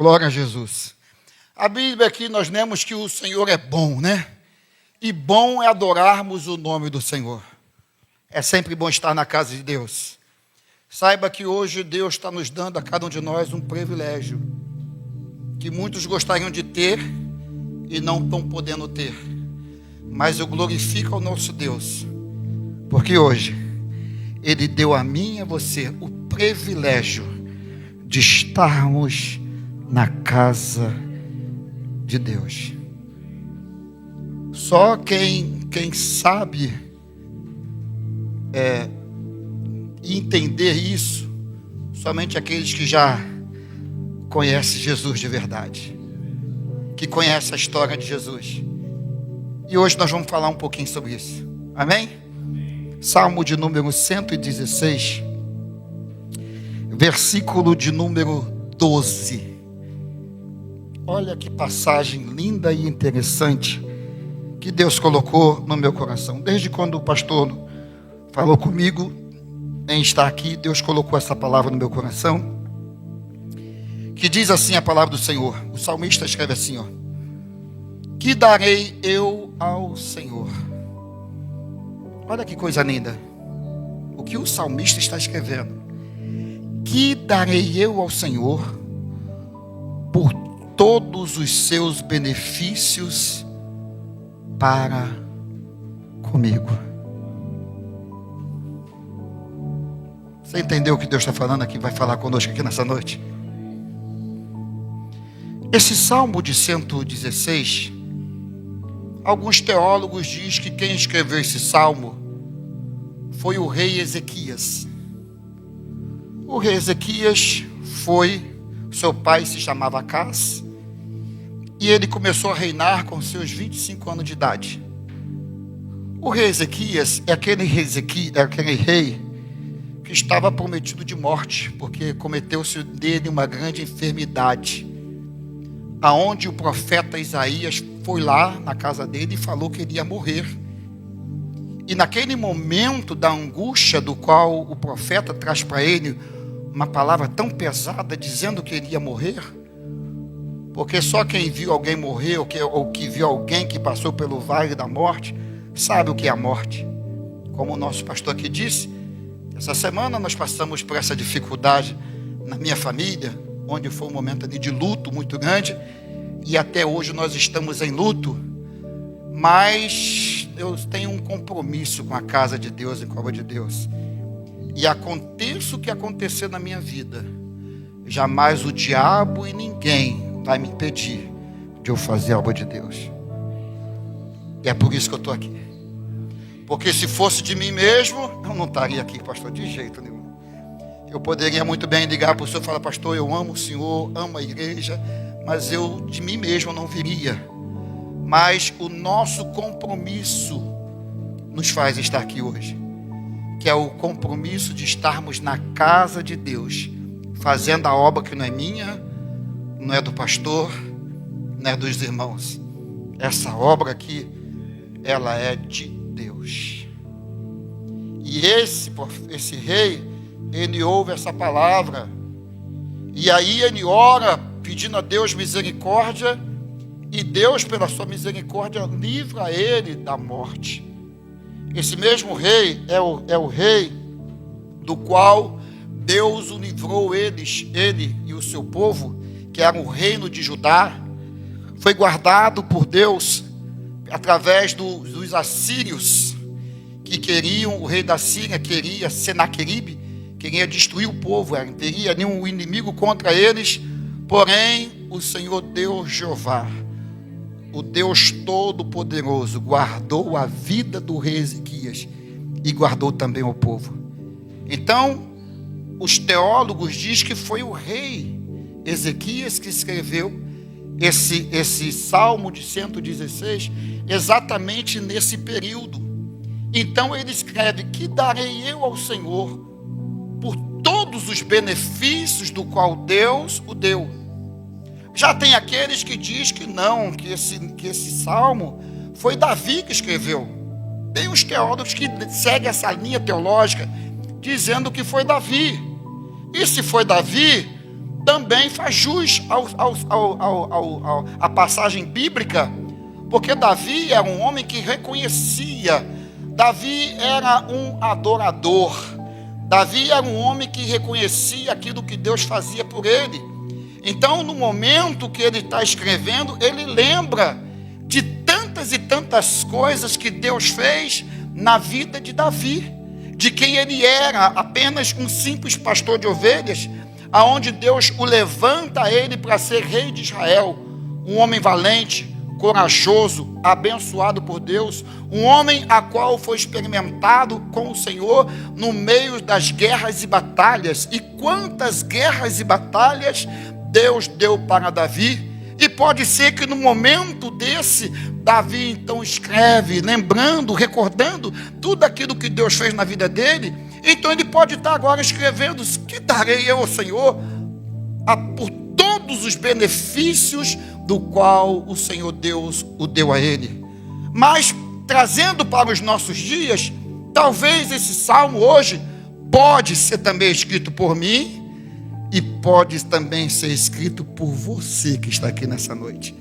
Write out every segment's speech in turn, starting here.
Glória a Jesus. A Bíblia aqui nós lemos que o Senhor é bom, né? E bom é adorarmos o nome do Senhor. É sempre bom estar na casa de Deus. Saiba que hoje Deus está nos dando a cada um de nós um privilégio que muitos gostariam de ter e não estão podendo ter. Mas eu glorifico ao nosso Deus, porque hoje Ele deu a mim e a você o privilégio de estarmos na casa de Deus. Só quem sabe entender isso, somente aqueles que já conhecem Jesus de verdade, que conhecem a história de Jesus. E hoje nós vamos falar um pouquinho sobre isso. Amém? Salmo de número 116, versículo de número 12. Olha que passagem linda e interessante que Deus colocou no meu coração. Desde quando o pastor falou comigo em estar aqui, Deus colocou essa palavra no meu coração, que diz assim a palavra do Senhor. O salmista escreve assim, ó: que darei eu ao Senhor? Olha que coisa linda. O que o salmista está escrevendo: que darei eu ao Senhor por todos os seus benefícios para comigo. Você entendeu o que Deus está falando aqui? Vai falar conosco aqui nessa noite. Esse Salmo de 116, alguns teólogos dizem que quem escreveu esse Salmo foi o rei Ezequias. O rei Ezequias seu pai se chamava Acás, e ele começou a reinar com seus 25 anos de idade. O rei Ezequias é aquele rei que estava prometido de morte, porque cometeu-se dele uma grande enfermidade, aonde o profeta Isaías foi lá na casa dele e falou que ele ia morrer. E naquele momento da angústia do qual o profeta traz para ele uma palavra tão pesada, dizendo que ele ia morrer, porque só quem viu alguém morrer, ou que viu alguém que passou pelo vale da morte, sabe o que é a morte. Como o nosso pastor aqui disse, essa semana nós passamos por essa dificuldade na minha família, onde foi um momento ali de luto muito grande, e até hoje nós estamos em luto, mas eu tenho um compromisso com a casa de Deus, em cobra de Deus. E aconteça o que acontecer na minha vida, jamais o diabo e ninguém vai me impedir de eu fazer a obra de Deus. E é por isso que eu estou aqui. Porque se fosse de mim mesmo, eu não estaria aqui, pastor, de jeito nenhum. Eu poderia muito bem ligar para o senhor e falar: pastor, eu amo o senhor, amo a igreja, mas eu de mim mesmo não viria. Mas o nosso compromisso nos faz estar aqui hoje, que é o compromisso de estarmos na casa de Deus, fazendo a obra que não é minha, não é do pastor, não é dos irmãos. Essa obra aqui, ela é de Deus. E esse rei, ele ouve essa palavra, e aí ele ora pedindo a Deus misericórdia, e Deus, pela sua misericórdia, livra ele da morte. Esse mesmo rei é o rei do qual Deus o livrou, ele e o seu povo, que era o reino de Judá. Foi guardado por Deus através dos assírios, que queriam, o rei da Síria queria, Senaqueribe, queria destruir o povo, teria nenhum inimigo contra eles, porém o Senhor Deus Jeová, o Deus Todo-Poderoso, guardou a vida do rei Ezequias e guardou também o povo. Então, os teólogos dizem que foi o rei Ezequias que escreveu esse Salmo de 116, exatamente nesse período. Então ele escreve: que darei eu ao Senhor por todos os benefícios do qual Deus o deu. Já tem aqueles que dizem que não, que esse salmo foi Davi que escreveu. Tem os teólogos que seguem essa linha teológica, dizendo que foi Davi. E se foi Davi, também faz jus à passagem bíblica, porque Davi era um homem que reconhecia, Davi era um adorador, Davi era um homem que reconhecia aquilo que Deus fazia por ele. Então, no momento que ele está escrevendo, ele lembra de tantas e tantas coisas que Deus fez na vida de Davi, de quem ele era, apenas um simples pastor de ovelhas, aonde Deus o levanta ele para ser rei de Israel, um homem valente, corajoso, abençoado por Deus, um homem a qual foi experimentado com o Senhor no meio das guerras e batalhas. E quantas guerras e batalhas Deus deu para Davi. E pode ser que no momento desse, Davi então escreve, lembrando, recordando tudo aquilo que Deus fez na vida dele. Então ele pode estar agora escrevendo: que darei eu ao Senhor por todos os benefícios do qual o Senhor Deus o deu a ele. Mas trazendo para os nossos dias, talvez esse salmo hoje pode ser também escrito por mim e pode também ser escrito por você que está aqui nessa noite.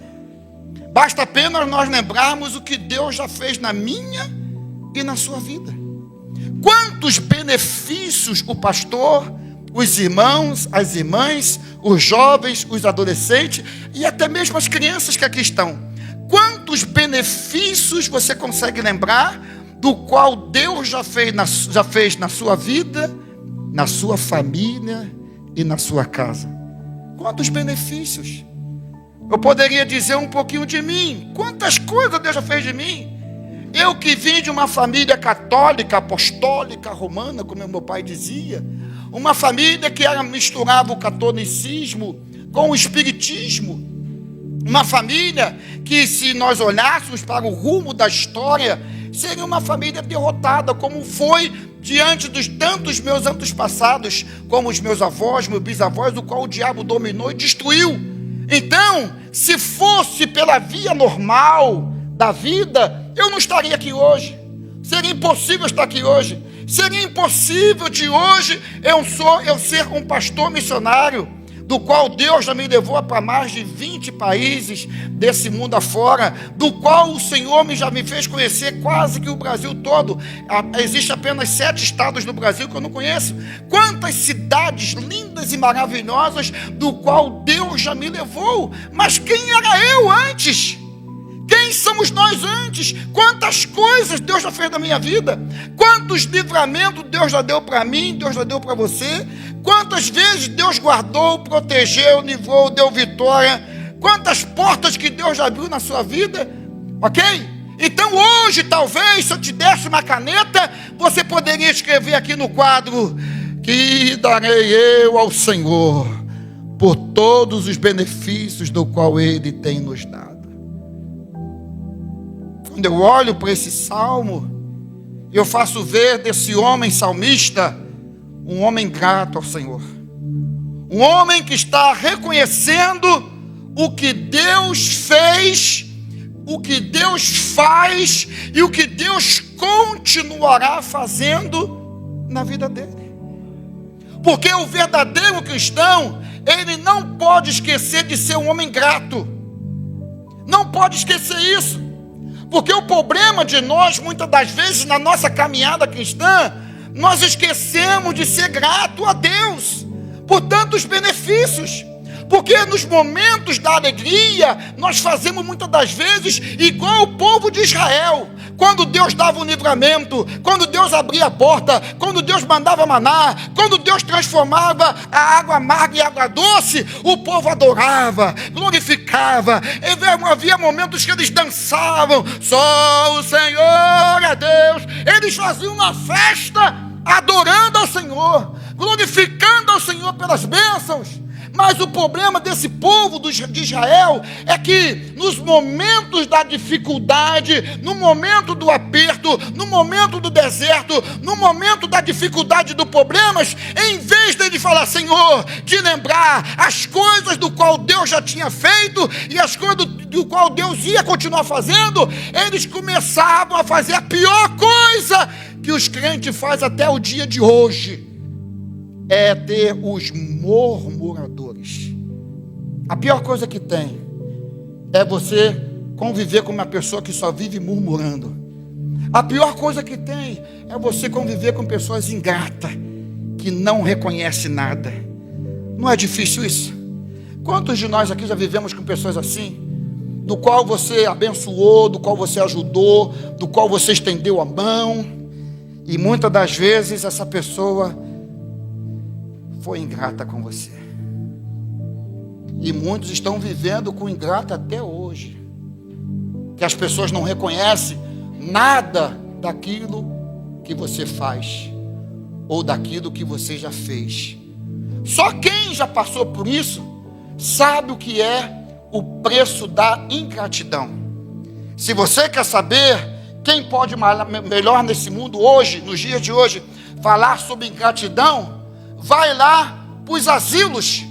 Basta apenas nós lembrarmos o que Deus já fez na minha e na sua vida. Quantos benefícios o pastor, os irmãos, as irmãs, os jovens, os adolescentes e até mesmo as crianças que aqui estão, quantos benefícios você consegue lembrar do qual Deus já fez na sua vida, na sua família e na sua casa? Quantos benefícios? Eu poderia dizer um pouquinho de mim. Quantas coisas Deus já fez de mim? Eu que vim de uma família católica, apostólica, romana, como meu pai dizia, uma família que misturava o catolicismo com o espiritismo, uma família que, se nós olhássemos para o rumo da história, seria uma família derrotada, como foi diante dos tantos meus antepassados, como os meus avós, meus bisavós, o qual o diabo dominou e destruiu. Então, se fosse pela via normal da vida, eu não estaria aqui hoje. Seria impossível estar aqui hoje. Seria impossível de hoje eu ser um pastor missionário, do qual Deus já me levou para mais de 20 países desse mundo afora, do qual o Senhor já me fez conhecer quase que o Brasil todo. Existe apenas 7 estados no Brasil que eu não conheço. Quantas cidades lindas e maravilhosas do qual Deus já me levou. Mas quem era eu antes? Quem somos nós antes? Quantas coisas Deus já fez na minha vida? Quantos livramentos Deus já deu para mim, Deus já deu para você? Quantas vezes Deus guardou, protegeu, livrou, deu vitória? Quantas portas que Deus já abriu na sua vida? Ok? Então hoje, talvez, se eu te desse uma caneta, você poderia escrever aqui no quadro: que darei eu ao Senhor por todos os benefícios do qual Ele tem nos dado. Quando eu olho para esse salmo, eu faço ver desse homem salmista um homem grato ao Senhor, um homem que está reconhecendo o que Deus fez, o que Deus faz e o que Deus continuará fazendo na vida dele. Porque o verdadeiro cristão, ele não pode esquecer de ser um homem grato, não pode esquecer isso. Porque o problema de nós, muitas das vezes, na nossa caminhada cristã, nós esquecemos de ser grato a Deus por tantos benefícios. Porque nos momentos da alegria, nós fazemos muitas das vezes igual o povo de Israel. Quando Deus dava um livramento, quando Deus abria a porta, quando Deus mandava maná, quando Deus transformava a água amarga em água doce, o povo adorava, glorificava. E havia momentos que eles dançavam: só o Senhor é Deus. Eles faziam uma festa adorando ao Senhor, glorificando ao Senhor pelas bênçãos. Mas o problema desse povo de Israel é que nos momentos da dificuldade, no momento do aperto, no momento do deserto, no momento da dificuldade dos problemas, em vez de ele falar: Senhor, de lembrar as coisas do qual Deus já tinha feito e as coisas do qual Deus ia continuar fazendo, eles começavam a fazer a pior coisa que os crentes fazem até o dia de hoje. é ter os murmuradores. A pior coisa que tem é você conviver com uma pessoa que só vive murmurando. A pior coisa que tem é você conviver com pessoas ingratas, que não reconhecem nada. Não é difícil isso? Quantos de nós aqui já vivemos com pessoas assim? Do qual você abençoou, do qual você ajudou, do qual você estendeu a mão, e muitas das vezes essa pessoa foi ingrata com você. E muitos estão vivendo com ingrata até hoje, que as pessoas não reconhecem nada daquilo que você faz, ou daquilo que você já fez. Só quem já passou por isso sabe o que é o preço da ingratidão. Se você quer saber quem pode melhor nesse mundo hoje, nos dias de hoje, falar sobre ingratidão, vai lá para os asilos,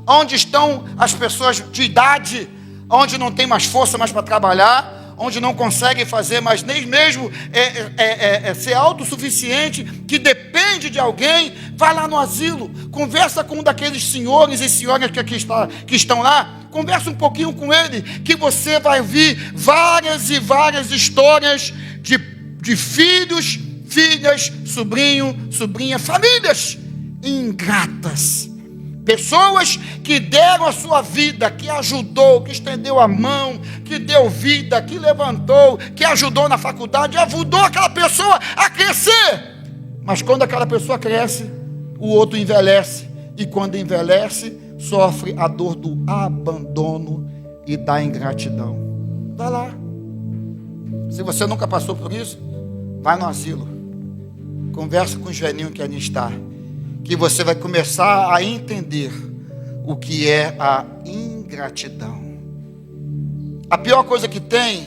onde estão as pessoas de idade, onde não tem mais força mais para trabalhar, onde não consegue fazer mais nem mesmo ser autossuficiente, que depende de alguém. Vai lá no asilo, conversa com um daqueles senhores e senhoras que estão lá, conversa um pouquinho com ele, que você vai ouvir várias e várias histórias de filhos, filhas, sobrinho, sobrinha, famílias ingratas. Pessoas que deram a sua vida, que ajudou, que estendeu a mão, que deu vida, que levantou, que ajudou na faculdade, ajudou aquela pessoa a crescer. Mas quando aquela pessoa cresce, o outro envelhece. E quando envelhece, sofre a dor do abandono e da ingratidão. Vai lá. Se você nunca passou por isso, vai no asilo. Conversa com os velhinhos que ali está, que você vai começar a entender o que é a ingratidão. A pior coisa que tem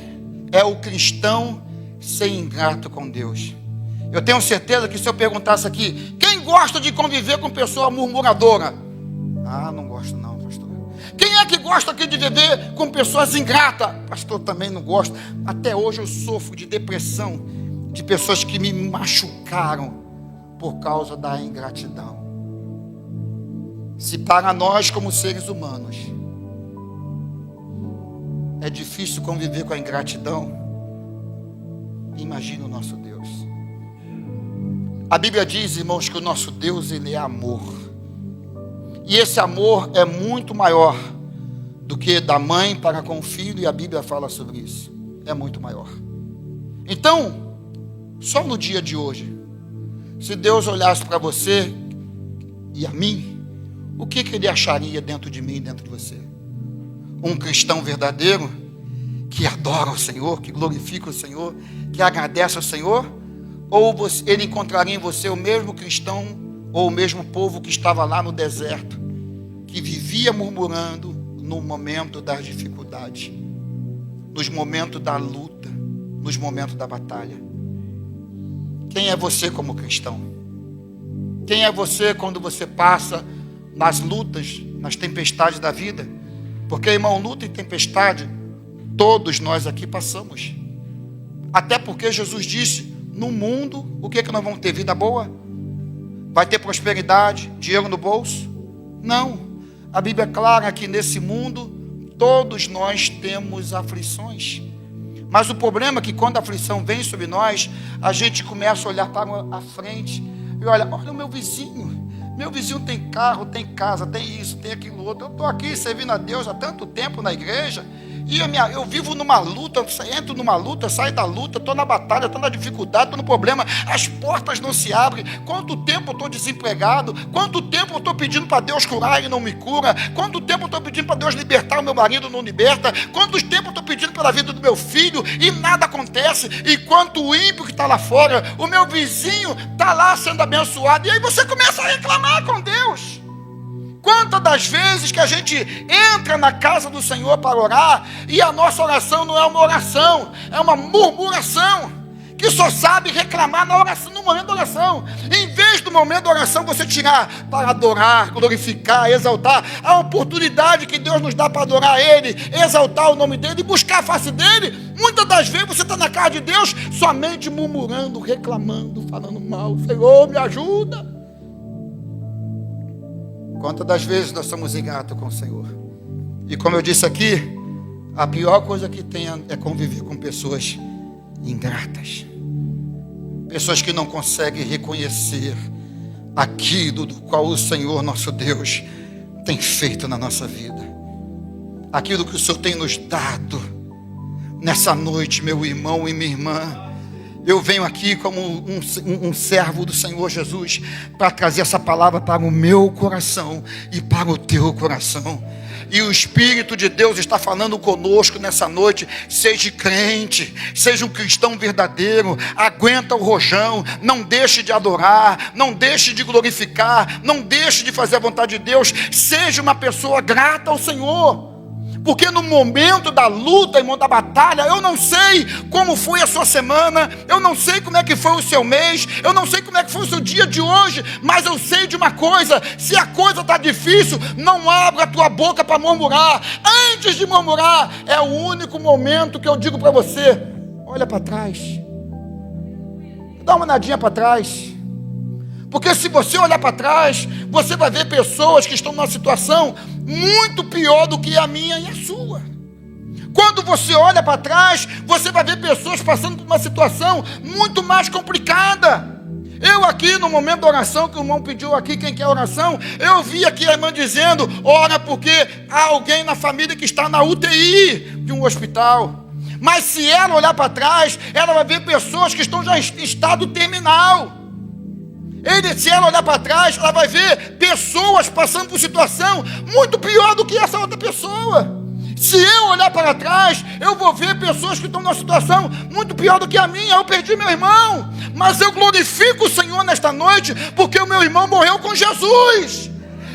é o cristão ser ingrato com Deus. Eu tenho certeza que se eu perguntasse aqui, quem gosta de conviver com pessoa murmuradora? Ah, não gosto não, pastor. Quem é que gosta aqui de viver com pessoas ingratas? Pastor, também não gosto. Até hoje eu sofro de depressão, de pessoas que me machucaram por causa da ingratidão. Se para nós como seres humanos é difícil conviver com a ingratidão, imagine o nosso Deus. A Bíblia diz, irmãos, que o nosso Deus, Ele é amor. E esse amor é muito maior do que da mãe para com o filho, e a Bíblia fala sobre isso. É muito maior. Então, só no dia de hoje, se Deus olhasse para você e a mim, o que Ele acharia dentro de mim, dentro de você? Um cristão verdadeiro, que adora o Senhor, que glorifica o Senhor, que agradece ao Senhor? Ou Ele encontraria em você o mesmo cristão, ou o mesmo povo que estava lá no deserto, que vivia murmurando no momento das dificuldades, nos momentos da luta, nos momentos da batalha? Quem é você como cristão? Quem é você quando você passa nas lutas, nas tempestades da vida? Porque, irmão, luta e tempestade, todos nós aqui passamos. Até porque Jesus disse, no mundo, o que nós vamos ter? Vida boa? Vai ter prosperidade, dinheiro no bolso? Não. A Bíblia é clara que nesse mundo, todos nós temos aflições. Mas o problema é que quando a aflição vem sobre nós, a gente começa a olhar para a frente. E olha o meu vizinho. Meu vizinho tem carro, tem casa, tem isso, tem aquilo outro. Eu estou aqui servindo a Deus há tanto tempo na igreja. E eu vivo numa luta, entro numa luta, saio da luta, estou na batalha, estou na dificuldade, estou no problema. As portas não se abrem. Quanto tempo eu estou desempregado? Quanto tempo eu estou pedindo para Deus curar e não me cura? Quanto tempo eu estou pedindo para Deus libertar o meu marido e não liberta? Quanto tempo eu estou pedindo pela vida do meu filho e nada acontece? E quanto o ímpio que está lá fora, o meu vizinho está lá sendo abençoado. E aí você começa a reclamar com Deus. Quantas das vezes que a gente entra na casa do Senhor para orar e a nossa oração não é uma oração, é uma murmuração, que só sabe reclamar na oração, no momento da oração. Em vez do momento da oração você tirar para adorar, glorificar, exaltar a oportunidade que Deus nos dá para adorar Ele, exaltar o nome dEle e buscar a face dEle, muitas das vezes você está na casa de Deus somente murmurando, reclamando, falando mal. Senhor, me ajuda. Quantas das vezes nós somos ingratos com o Senhor? E como eu disse aqui, a pior coisa que tem é conviver com pessoas ingratas. Pessoas que não conseguem reconhecer aquilo do qual o Senhor nosso Deus tem feito na nossa vida. Aquilo que o Senhor tem nos dado. Nessa noite, meu irmão e minha irmã, eu venho aqui como um servo do Senhor Jesus para trazer essa palavra para o meu coração e para o teu coração. E o Espírito de Deus está falando conosco nessa noite. Seja crente, seja um cristão verdadeiro, aguenta o rojão, não deixe de adorar, não deixe de glorificar, não deixe de fazer a vontade de Deus. Seja uma pessoa grata ao Senhor. Porque no momento da luta, irmão, da batalha, eu não sei como foi a sua semana, eu não sei como é que foi o seu mês, eu não sei como é que foi o seu dia de hoje, mas eu sei de uma coisa: se a coisa está difícil, não abra a tua boca para murmurar. Antes de murmurar, é o único momento que eu digo para você: olha para trás, dá uma olhadinha para trás. Porque se você olhar para trás, você vai ver pessoas que estão numa situação muito pior do que a minha e a sua. Quando você olha para trás, você vai ver pessoas passando por uma situação muito mais complicada. Eu aqui no momento da oração, que o irmão pediu aqui, quem quer oração, eu vi aqui a irmã dizendo: ora porque há alguém na família que está na UTI de um hospital. Mas se ela olhar para trás, ela vai ver pessoas que estão já em estado terminal. Se ela olhar para trás, ela vai ver pessoas passando por situação muito pior do que essa outra pessoa. Se eu olhar para trás, eu vou ver pessoas que estão numa situação muito pior do que a minha. Eu perdi meu irmão, mas eu glorifico o Senhor nesta noite, porque o meu irmão morreu com Jesus.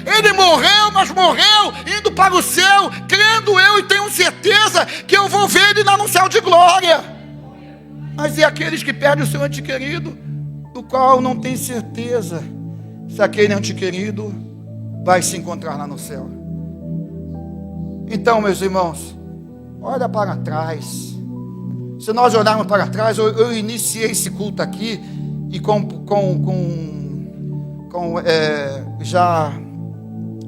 Ele morreu, mas morreu indo para o céu, crendo eu e tenho certeza que eu vou ver ele lá no céu de glória. Mas e aqueles que perdem o seu ente querido, do qual não tem certeza se aquele ente querido vai se encontrar lá no céu? Então, meus irmãos, olha para trás. Se nós olharmos para trás, eu iniciei esse culto aqui e já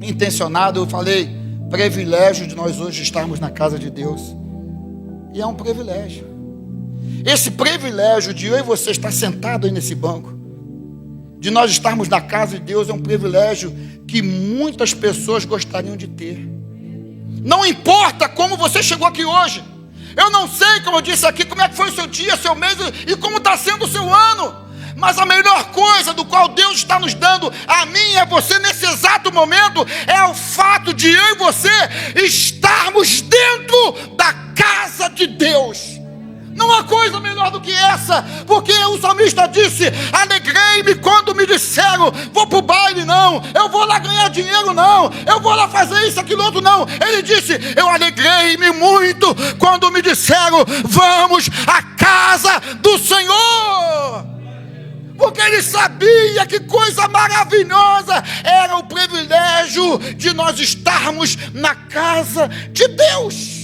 intencionado, eu falei privilégio de nós hoje estarmos na casa de Deus. E é um privilégio. Esse privilégio de eu e você estar sentado aí nesse banco, de nós estarmos na casa de Deus, é um privilégio que muitas pessoas gostariam de ter. Não importa como você chegou aqui hoje. Eu não sei, como eu disse aqui, como é que foi o seu dia, seu mês e como está sendo o seu ano. Mas a melhor coisa do qual Deus está nos dando, a mim e a você, nesse exato momento, é o fato de eu e você estarmos dentro da casa de Deus. Não há coisa melhor do que essa, porque o salmista disse: alegrei-me quando me disseram, vou para o baile, não, eu vou lá ganhar dinheiro, não, eu vou lá fazer isso, aquilo, outro, não. Ele disse: eu alegrei-me muito quando me disseram, vamos à casa do Senhor. Porque ele sabia que coisa maravilhosa era o privilégio de nós estarmos na casa de Deus.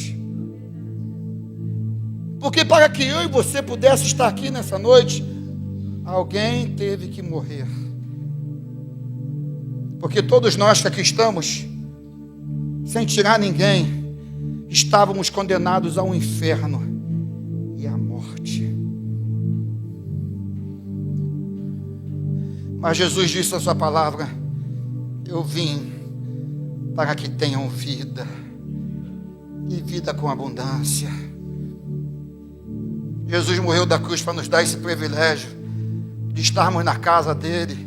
Porque para que eu e você pudesse estar aqui nessa noite, alguém teve que morrer. Porque todos nós que aqui estamos, sem tirar ninguém, estávamos condenados ao inferno e à morte. Mas Jesus disse na sua palavra: eu vim para que tenham vida, e vida com abundância. Jesus morreu da cruz para nos dar esse privilégio de estarmos na casa dele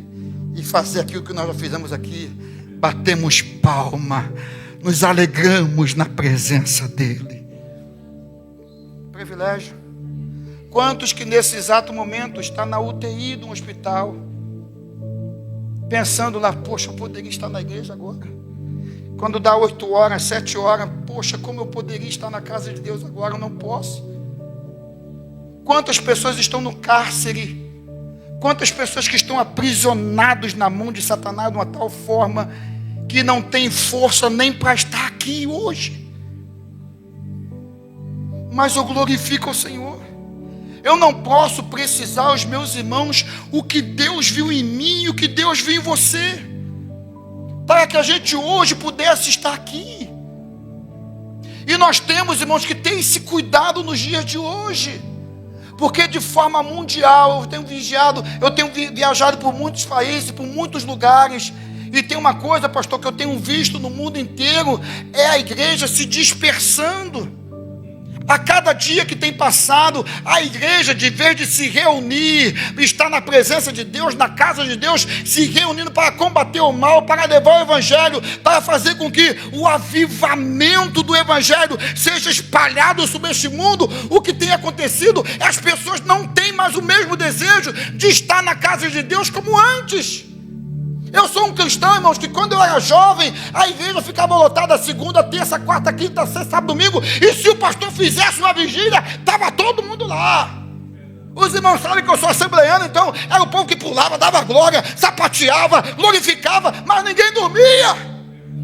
e fazer aquilo que nós já fizemos aqui. Batemos palma, nos alegramos na presença dele. Privilégio. Quantos que nesse exato momento está na UTI de um hospital, pensando lá: poxa, eu poderia estar na igreja agora. Quando dá 8 horas, 7 horas, poxa, como eu poderia estar na casa de Deus agora? Eu não posso. Quantas pessoas estão no cárcere? Quantas pessoas que estão aprisionados na mão de Satanás de uma tal forma que não tem força nem para estar aqui hoje? Mas eu glorifico ao Senhor. Eu não posso precisar aos meus irmãos o que Deus viu em mim e o que Deus viu em você. para que a gente hoje pudesse estar aqui. E nós temos, irmãos, que ter esse cuidado nos dias de hoje, porque de forma mundial eu tenho viajado por muitos países, por muitos lugares, e tem uma coisa, pastor, que eu tenho visto no mundo inteiro, é a igreja se dispersando. A cada dia que tem passado, a igreja, de vez de se reunir, estar na presença de Deus, na casa de Deus, se reunindo para combater o mal, para levar o evangelho, para fazer com que o avivamento do evangelho seja espalhado sobre este mundo, o que tem acontecido é as pessoas não têm mais o mesmo desejo de estar na casa de Deus como antes. Eu sou um cristão, irmãos, que quando eu era jovem, a igreja ficava lotada segunda, terça, quarta, quinta, sexta, sábado, domingo, e se o pastor fizesse uma vigília, estava todo mundo lá. Os irmãos sabem que eu sou assembleiano, então era o povo que pulava, dava glória, sapateava, glorificava, mas ninguém dormia.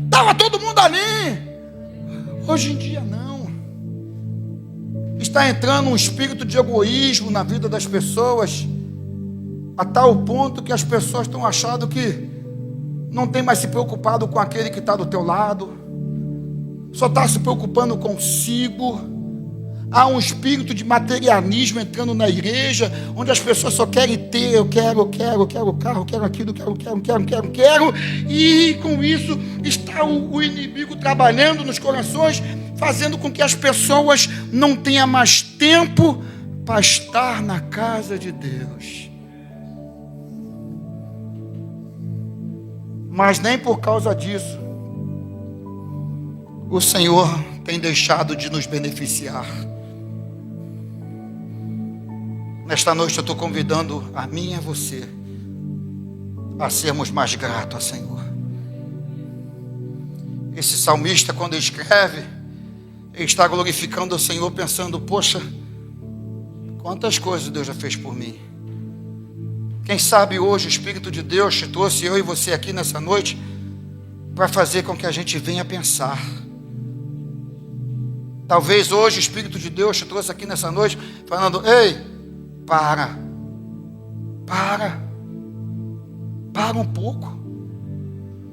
Estava todo mundo ali. Hoje em dia não. Está entrando um espírito de egoísmo na vida das pessoas, a tal ponto que as pessoas estão achando que não tem mais se preocupado com aquele que está do teu lado, só está se preocupando consigo. Há um espírito de materialismo entrando na igreja, onde as pessoas só querem ter, eu quero o carro, quero aquilo, quero, e com isso está o inimigo trabalhando nos corações, fazendo com que as pessoas não tenham mais tempo para estar na casa de Deus. Mas nem por causa disso o Senhor tem deixado de nos beneficiar. Nesta noite eu estou convidando a mim e a você a sermos mais gratos ao Senhor. Esse salmista, quando escreve, ele está glorificando o Senhor, pensando: poxa, quantas coisas Deus já fez por mim. Quem sabe hoje o Espírito de Deus te trouxe eu e você aqui nessa noite para fazer com que a gente venha pensar. Talvez hoje o Espírito de Deus te trouxe aqui nessa noite falando: ei, para um pouco.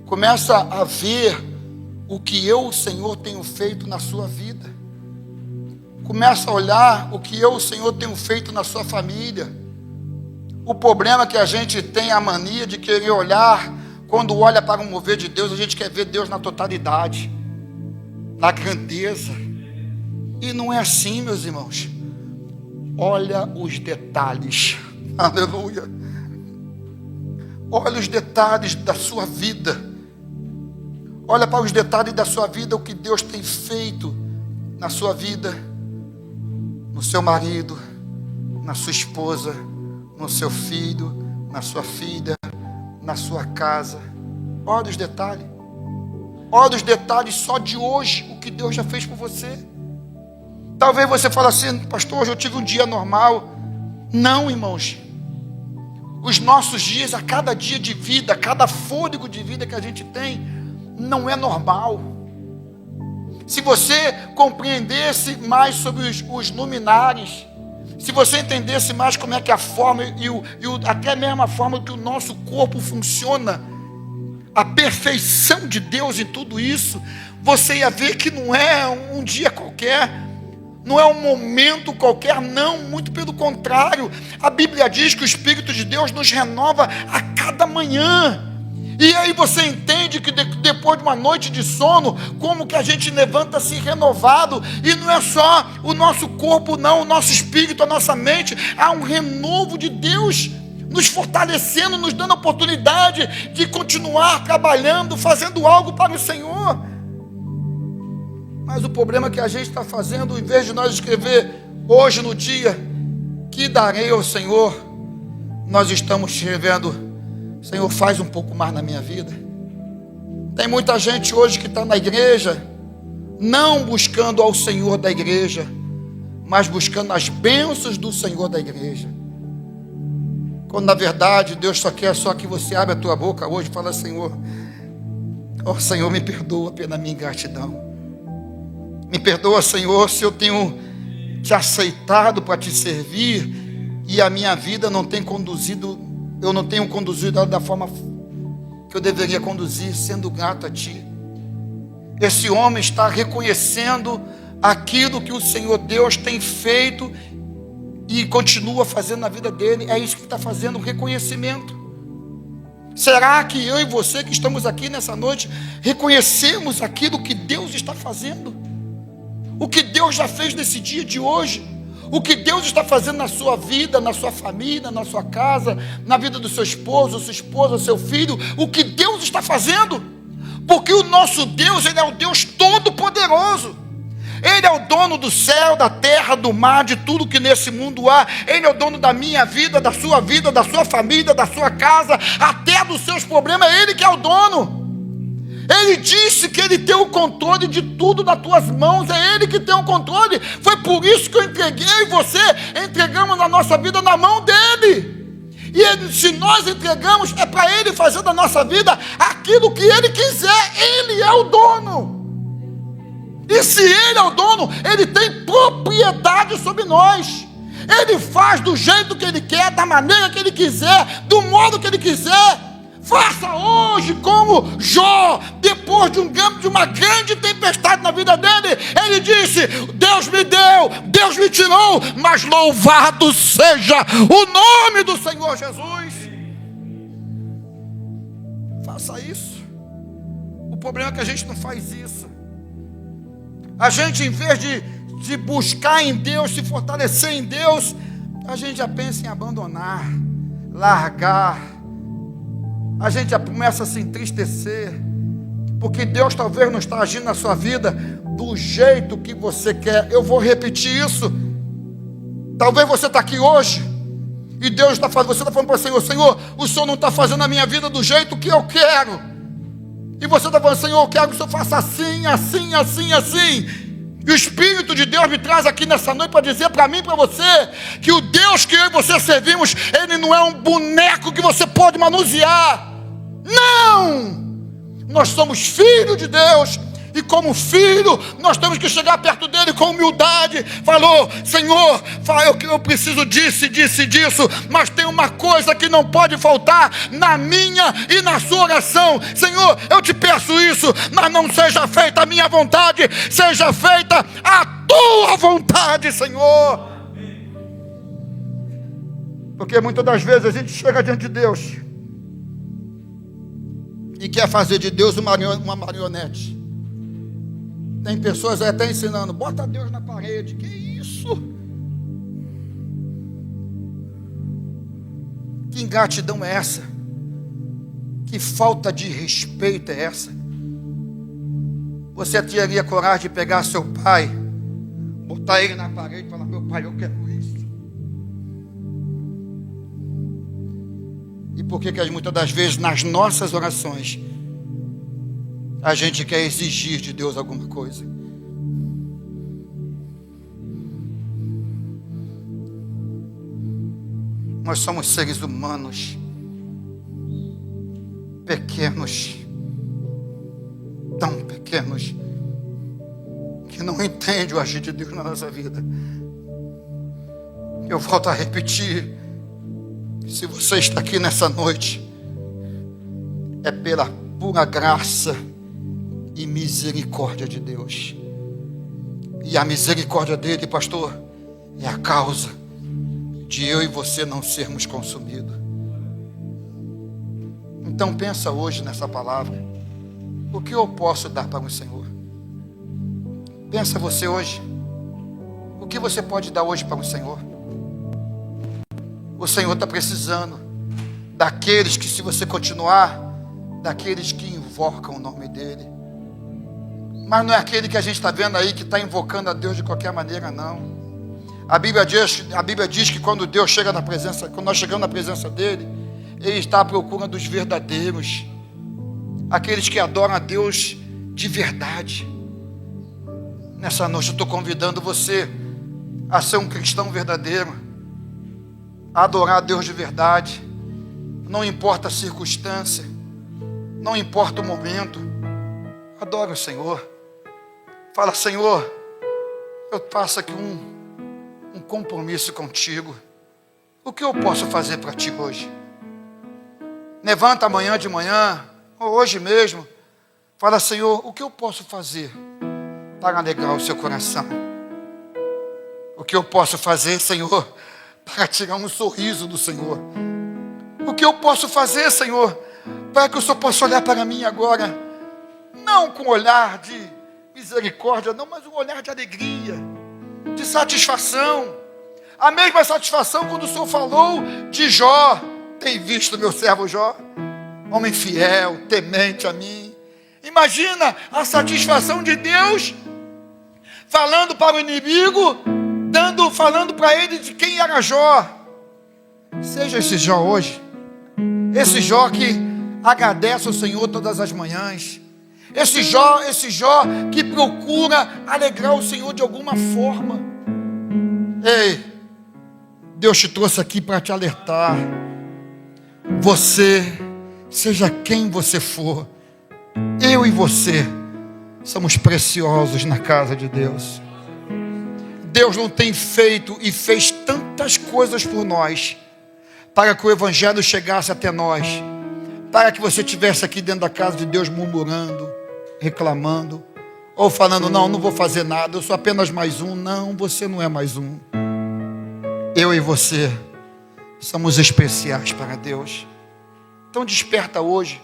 Começa a ver o que eu, o Senhor, tenho feito na sua vida. Começa a olhar o que eu, o Senhor, tenho feito na sua família. O problema é que a gente tem a mania de querer olhar, quando olha para o mover de Deus, a gente quer ver Deus na totalidade, na grandeza. E não é assim, meus irmãos. Olha os detalhes. Aleluia. Olha os detalhes da sua vida. Olha para os detalhes da sua vida, o que Deus tem feito na sua vida, no seu marido, na sua esposa, no seu filho, na sua filha, na sua casa. Olha os detalhes. Olha os detalhes só de hoje, o que Deus já fez por você. Talvez você fale assim: pastor, hoje eu tive um dia normal. Não, irmãos. Os nossos dias, a cada dia de vida, a cada fôlego de vida que a gente tem, não é normal. Se você compreendesse mais sobre os luminares, se você entendesse mais como é que a forma até mesmo a forma que o nosso corpo funciona, a perfeição de Deus em tudo isso, você ia ver que não é um dia qualquer, não é um momento qualquer, não, muito pelo contrário. A Bíblia diz que o Espírito de Deus nos renova a cada manhã. E aí você entende que depois de uma noite de sono, como que a gente levanta-se renovado, e não é só o nosso corpo não, o nosso espírito, a nossa mente, há um renovo de Deus nos fortalecendo, nos dando a oportunidade de continuar trabalhando, fazendo algo para o Senhor. Mas o problema é que a gente está fazendo, em vez de nós escrever hoje no dia, que darei ao Senhor, nós estamos escrevendo: Senhor, faz um pouco mais na minha vida. Tem muita gente hoje que está na igreja, não buscando ao Senhor da igreja, mas buscando as bênçãos do Senhor da igreja. Quando na verdade Deus só quer que você abra a tua boca hoje e fala: Senhor, oh Senhor, me perdoa pela minha ingratidão. Me perdoa, Senhor, se eu tenho te aceitado para te servir e a minha vida não tem conduzido, eu não tenho conduzido ela da forma que eu deveria conduzir sendo grato a Ti. Esse homem está reconhecendo aquilo que o Senhor Deus tem feito e continua fazendo na vida dele. É isso que está fazendo, reconhecimento. Será que eu e você que estamos aqui nessa noite reconhecemos aquilo que Deus está fazendo? O que Deus já fez nesse dia de hoje? O que Deus está fazendo na sua vida, na sua família, na sua casa, na vida do seu esposo, sua esposa, seu filho? O que Deus está fazendo? Porque o nosso Deus, Ele é o Deus todo-poderoso. Ele é o dono do céu, da terra, do mar, de tudo que nesse mundo há. Ele é o dono da minha vida, da sua família, da sua casa, até dos seus problemas. É Ele que é o dono. Ele disse que Ele tem o controle de tudo nas tuas mãos. É Ele que tem o controle. Foi por isso que eu entreguei e você entregamos a nossa vida na mão dEle. E ele, se nós entregamos, é para Ele fazer da nossa vida aquilo que Ele quiser. Ele é o dono. E se Ele é o dono, Ele tem propriedade sobre nós. Ele faz do jeito que Ele quer, da maneira que Ele quiser, do modo que Ele quiser. Faça hoje como Jó, depois de uma grande tempestade na vida dele, ele disse: Deus me deu, Deus me tirou, mas louvado seja o nome do Senhor Jesus. Faça isso. O problema é que a gente não faz isso. A gente, em vez de buscar em Deus, se fortalecer em Deus, a gente já pensa em abandonar, largar. A gente já começa a se entristecer, porque Deus talvez não está agindo na sua vida do jeito que você quer. Eu vou repetir isso. Talvez você está aqui hoje e Deus está falando, você está falando para o Senhor: Senhor, o Senhor não está fazendo a minha vida do jeito que eu quero. E você está falando: Senhor, eu quero que o Senhor faça assim, assim, assim, assim. E o Espírito de Deus me traz aqui nessa noite para dizer para mim e para você que o Deus que eu e você servimos, Ele não é um boneco que você pode manusear. Não! Nós somos filhos de Deus. E como filho, nós temos que chegar perto dele com humildade. Falou: Senhor, eu preciso disso, mas tem uma coisa que não pode faltar na minha e na sua oração. Senhor, eu te peço isso, mas não seja feita a minha vontade, seja feita a tua vontade, Senhor. Porque muitas das vezes a gente chega diante de Deus e quer fazer de Deus uma marionete. Tem pessoas até ensinando: bota Deus na parede. Que isso? Que ingratidão é essa? Que falta de respeito é essa? Você teria coragem de pegar seu pai, botar ele na parede e falar: meu pai, eu quero isso? E por que muitas das vezes nas nossas orações a gente quer exigir de Deus alguma coisa? Nós somos seres humanos pequenos, tão pequenos, que não entendem o agir de Deus na nossa vida. Eu volto a repetir: se você está aqui nessa noite, é pela pura graça e misericórdia de Deus. E a misericórdia dele, pastor, é a causa de eu e você não sermos consumidos. Então pensa hoje nessa palavra: o que eu posso dar para o Senhor? Pensa você hoje: o que você pode dar hoje para o Senhor? O Senhor está precisando daqueles que, se você continuar, daqueles que invocam o nome dele. Mas não é aquele que a gente está vendo aí, que está invocando a Deus de qualquer maneira, não. A Bíblia diz que quando Deus chega na presença, quando nós chegamos na presença dele, Ele está à procura dos verdadeiros, aqueles que adoram a Deus de verdade. Nessa noite eu estou convidando você a ser um cristão verdadeiro, a adorar a Deus de verdade. Não importa a circunstância, não importa o momento, adore o Senhor. Fala: Senhor, eu faço aqui um compromisso contigo. O que eu posso fazer para ti hoje? Levanta amanhã de manhã, ou hoje mesmo, fala: Senhor, o que eu posso fazer para alegrar o seu coração? O que eu posso fazer, Senhor, para tirar um sorriso do Senhor? O que eu posso fazer, Senhor, para que o Senhor possa olhar para mim agora, não com um olhar de misericórdia, não, mas um olhar de alegria, de satisfação. A mesma satisfação quando o Senhor falou de Jó. Tem visto meu servo Jó? Homem fiel, temente a mim. Imagina a satisfação de Deus falando para o inimigo, falando para ele de quem era Jó. Seja esse Jó hoje, esse Jó que agradece ao Senhor todas as manhãs, esse Jó que procura alegrar o Senhor de alguma forma. Ei, Deus te trouxe aqui para te alertar. Você, seja quem você for, eu e você somos preciosos na casa de Deus. Deus não tem feito e fez tantas coisas por nós para que o Evangelho chegasse até nós, para que você estivesse aqui dentro da casa de Deus murmurando, reclamando, ou falando: não vou fazer nada, eu sou apenas mais um. Não, você não é mais um. Eu e você somos especiais para Deus. Então desperta hoje.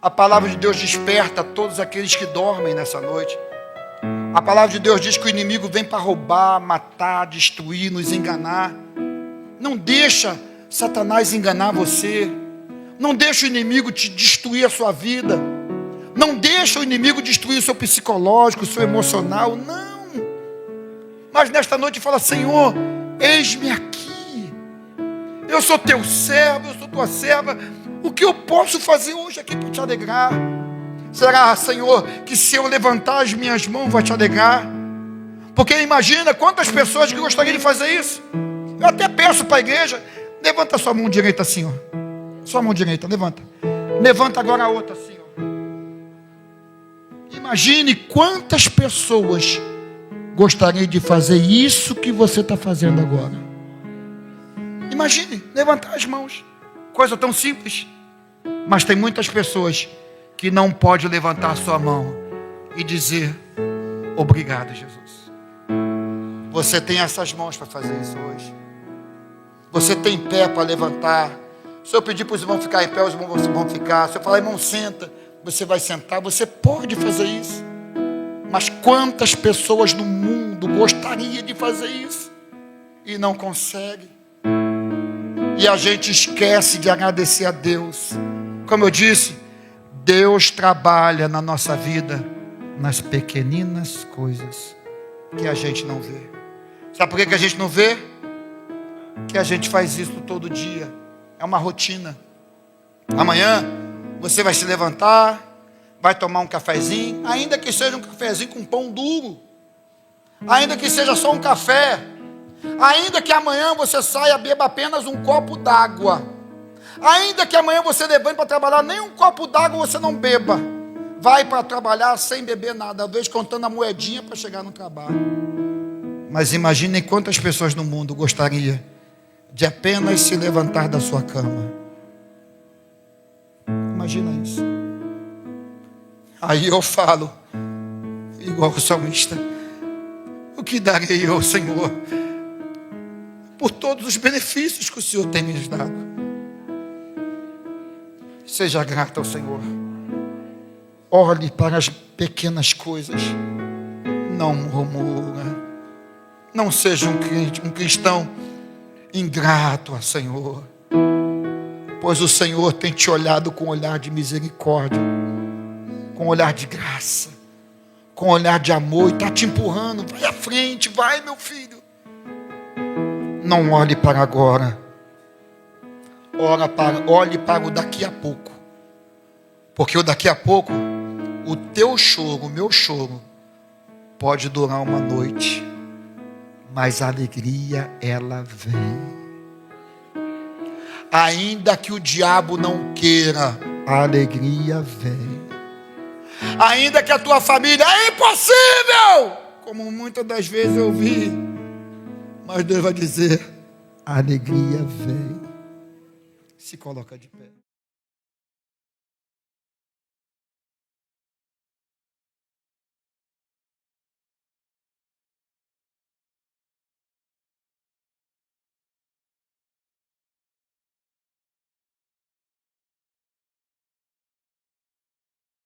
A palavra de Deus desperta todos aqueles que dormem nessa noite. A palavra de Deus diz que o inimigo vem para roubar, matar, destruir, nos enganar. Não deixa Satanás enganar você. Não deixa o inimigo te destruir a sua vida. Não deixa o inimigo destruir o seu psicológico, o seu emocional. Não. Mas nesta noite fala: Senhor, eis-me aqui. Eu sou teu servo, eu sou tua serva. O que eu posso fazer hoje aqui para te alegrar? Será, Senhor, que se eu levantar as minhas mãos vai te alegrar? Porque imagina quantas pessoas que gostariam de fazer isso. Eu até peço para a igreja: levanta sua mão direita assim, ó. Sua mão direita, levanta. Levanta agora a outra assim, ó. Imagine quantas pessoas gostariam de fazer isso que você está fazendo agora. Imagine, levantar as mãos. Coisa tão simples. Mas tem muitas pessoas que não podem levantar a sua mão e dizer: obrigado, Jesus. Você tem essas mãos para fazer isso hoje. Você tem pé para levantar. Se eu pedir para os irmãos ficar em pé, os irmãos vão ficar. Se eu falar: irmão, senta, você vai sentar. Você pode fazer isso. Mas quantas pessoas no mundo gostariam de fazer isso e não conseguem? E a gente esquece de agradecer a Deus. Como eu disse, Deus trabalha na nossa vida nas pequeninas coisas que a gente não vê. Sabe por que a gente não vê? Que a gente faz isso todo dia. É uma rotina. Amanhã você vai se levantar, vai tomar um cafezinho, ainda que seja um cafezinho com pão duro, ainda que seja só um café, ainda que amanhã você saia e beba apenas um copo d'água, ainda que amanhã você levante para trabalhar, nem um copo d'água você não beba, vai para trabalhar sem beber nada, às vezes contando a moedinha para chegar no trabalho. Mas imaginem quantas pessoas no mundo gostariam de apenas se levantar da sua cama. Imagina isso. Aí eu falo, igual o salmista: o que darei ao Senhor por todos os benefícios que o Senhor tem me dado? Seja grato ao Senhor. Olhe para as pequenas coisas. Não murmura. Não seja um cristão ingrato ao Senhor, pois o Senhor tem te olhado com um olhar de misericórdia, com um olhar de graça, com um olhar de amor, e está te empurrando: vai à frente, vai, meu filho. Não olhe para agora, olhe para o daqui a pouco, porque o daqui a pouco, o teu choro, o meu choro, pode durar uma noite, mas a alegria, ela vem. Ainda que o diabo não queira, a alegria vem. Ainda que a tua família: é impossível, como muitas das vezes eu ouvi, mas Deus vai dizer: a alegria vem. Se coloca de pé.